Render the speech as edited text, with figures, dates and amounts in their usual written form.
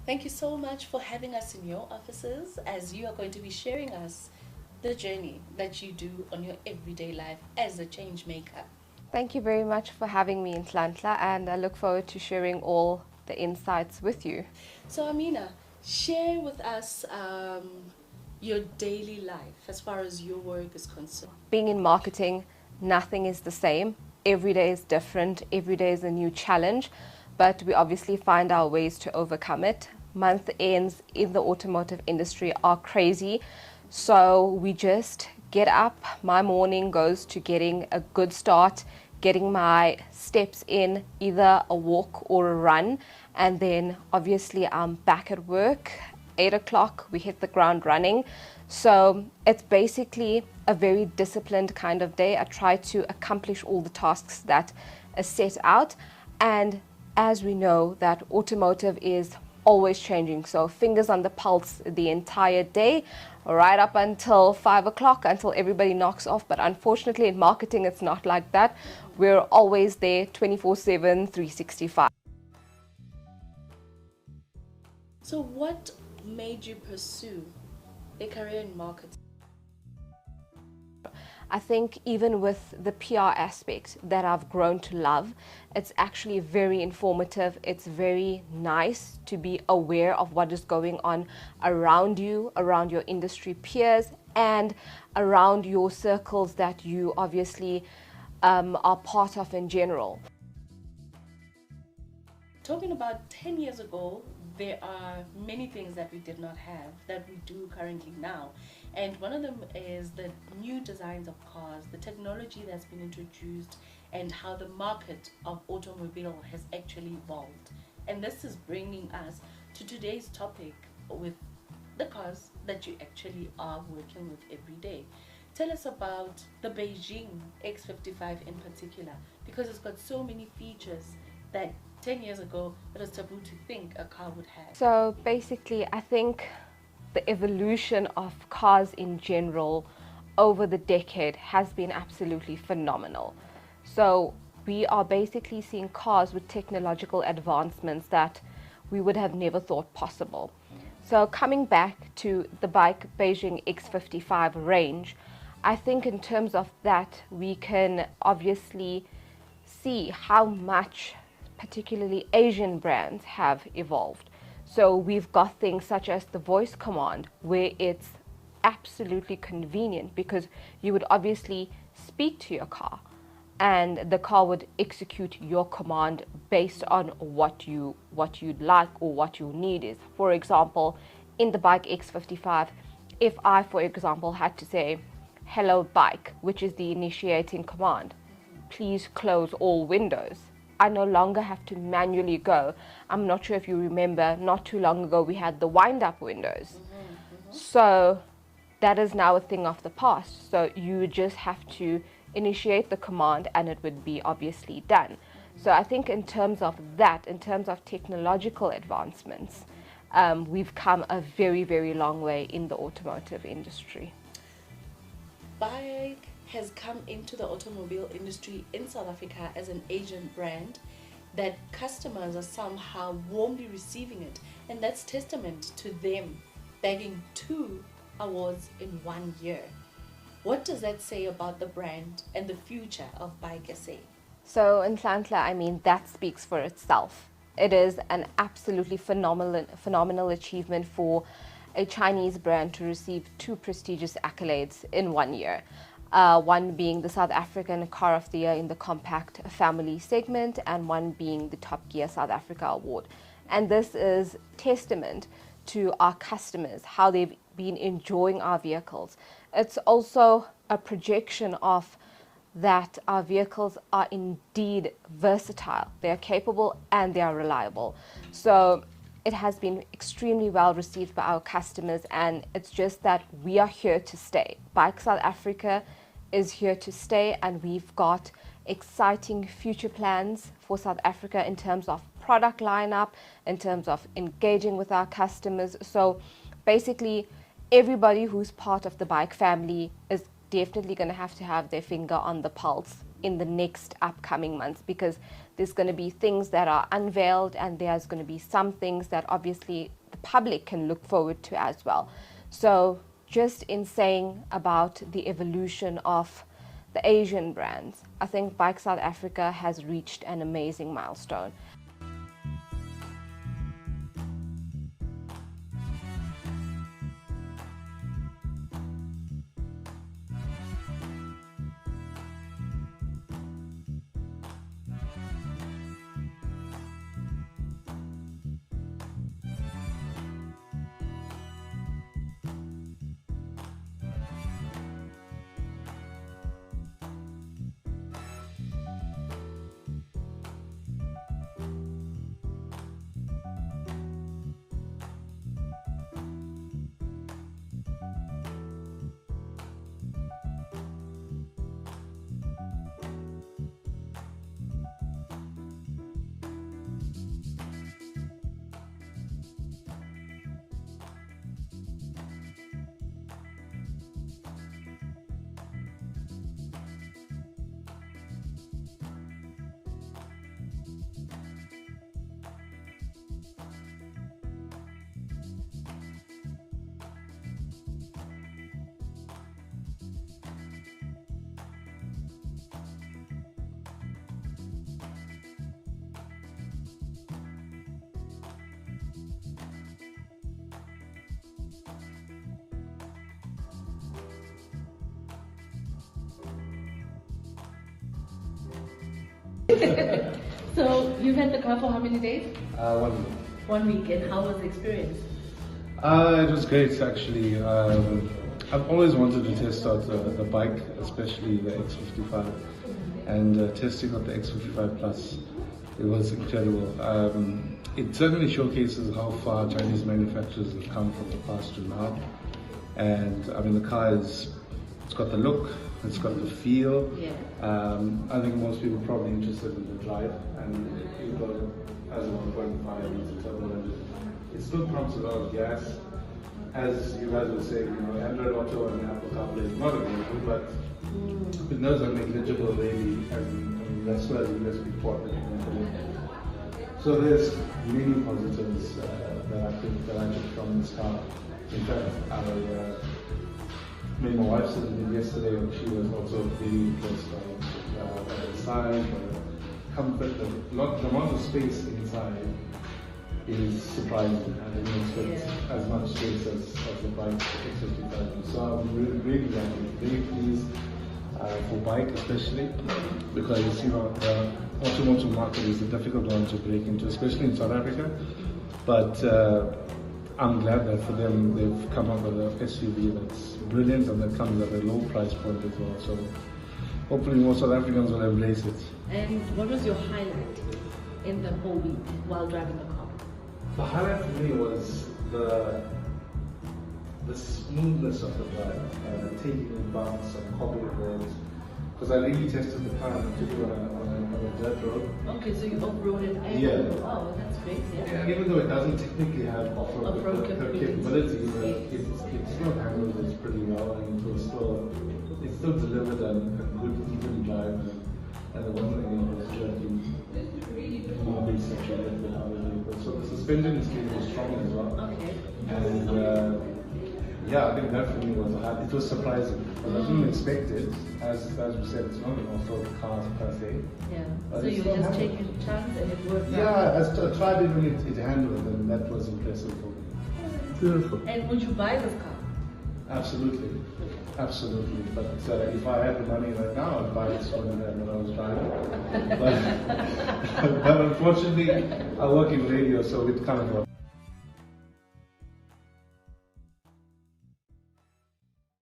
Thank you so much for having us in your offices as you are going to be sharing us the journey that you do on your everyday life as a change maker. Thank you very much for having me in Nhlanhla, and I look forward to sharing all the insights with you. So, Ameena, share with us your daily life as far as your work is concerned. Being in marketing, nothing is the same. Every day is different. Every day is a new challenge, but we obviously find our ways to overcome it. Month ends in the automotive industry are crazy, so we just get up. My morning goes to getting a good start, getting my steps in, either a walk or a run, and then obviously I'm back at work. 8 o'clock, we hit the ground running. So it's basically a very disciplined kind of day. I try to accomplish all the tasks that are set out. And as we know, that automotive is always changing. So fingers on the pulse the entire day, right up until 5 o'clock, until everybody knocks off. But unfortunately in marketing, it's not like that. We're always there 24/7, 365. So, what made you pursue a career in marketing? I think even with the PR aspect that I've grown to love, it's actually very informative. It's very nice to be aware of what is going on around you, around your industry peers, and around your circles that you obviously are part of in general. Talking about 10 years ago, there are many things that we did not have that we do currently now. And one of them is the new designs of cars, the technology that's been introduced, and how the market of automobile has actually evolved. And this is bringing us to today's topic with the cars that you actually are working with every day. Tell us about the Beijing X55 in particular, because it's got so many features that 10 years ago it was taboo to think a car would have. So basically, I think the evolution of cars in general over the decade has been absolutely phenomenal. So we are basically seeing cars with technological advancements that we would have never thought possible. So coming back to the BAIC Beijing X55 range, I think in terms of that, we can obviously see how much particularly Asian brands have evolved. So we've got things such as the voice command, where it's absolutely convenient because you would obviously speak to your car and the car would execute your command based on what you'd like or what your need is. For example, in the BAIC X55, if I, for example, had to say, "Hello BAIC," which is the initiating command, "Please close all windows," I no longer have to manually go. I'm not sure if you remember, not too long ago we had the wind-up windows. So that is now a thing of the past. So you just have to initiate the command and it would be obviously done. So I think in terms of that, in terms of technological advancements, we've come a very, very long way in the automotive industry. BAIC has come into the automobile industry in South Africa as an Asian brand that customers are somehow warmly receiving it, and that's testament to them bagging 2 awards in 1 year. What does that say about the brand and the future of BAIC SA? So in Nhlanhla, I mean, that speaks for itself. It is an absolutely phenomenal achievement for a Chinese brand to receive 2 prestigious accolades in 1 year. One being the South African Car of the Year in the Compact Family segment, and one being the Top Gear South Africa Award. And this is testament to our customers, how they've been enjoying our vehicles. It's also a projection of that our vehicles are indeed versatile. They are capable and they are reliable. So it has been extremely well received by our customers, and it's just that we are here to stay. BAIC South Africa is here to stay, and we've got exciting future plans for South Africa in terms of product lineup, in terms of engaging with our customers. So basically, everybody who's part of the BAIC family is definitely going to have their finger on the pulse in the next upcoming months, because there's going to be things that are unveiled and there's going to be some things that obviously the public can look forward to as well. So just in saying about the evolution of the Asian brands, I think BAIC South Africa has reached an amazing milestone. So you've had the car for how many days? 1 week. 1 week, and how was the experience? It was great actually. I've always wanted to test out the bike, especially the X55, and testing out the X55 Plus. It was incredible. It certainly showcases how far Chinese manufacturers have come from the past to now. And I mean, the car it's got the look, it's got the feel. Yeah. I think most people are probably interested in the drive, and it has a 1.5 it's a turbo engine. It still pumps a lot of gas. As you guys were saying, you know, Android Auto and Apple CarPlay is not available, but it knows are negligible really, and that's where the USB port that you can put in. So there's many positives that I took from this car. In fact, I made my wife sit in it yesterday, and she was also really impressed by the design, the comfort, the amount of space inside is surprising. I didn't expect as much space as the BAIC X55. So I'm really happy, very pleased for BAIC especially, because you know the automotive market is a difficult one to break into, especially in South Africa. But I'm glad that for them they've come up with an SUV that's brilliant and that comes at a low price point as well. So hopefully more South Africans will embrace it. And what was your highlight in the whole week while driving the car? The highlight for me was the smoothness of the drive, taking bumps and cobbly roads. Because I really tested the car and took it on a dirt road. Okay, so you off-road it and oh, that's great. Yeah. Yeah, even though it doesn't technically have off-road capability, but it still handles it pretty well, and it still delivered a good even drive. And the one thing was jerky, more basic with other vehicles. So the suspension is really strong as well. Okay. And yeah, I think that for me was it was surprising. I didn't expect it. As we said, it's not an off-road car per se. Yeah. But So you were just taking a chance and it worked. Yeah, I tried it when it handled, and that was impressive for me. Beautiful. And would you buy this car? Absolutely. Absolutely. But if I had the money right now, I'd buy this one when I was driving. But unfortunately, I work in radio, so it kind of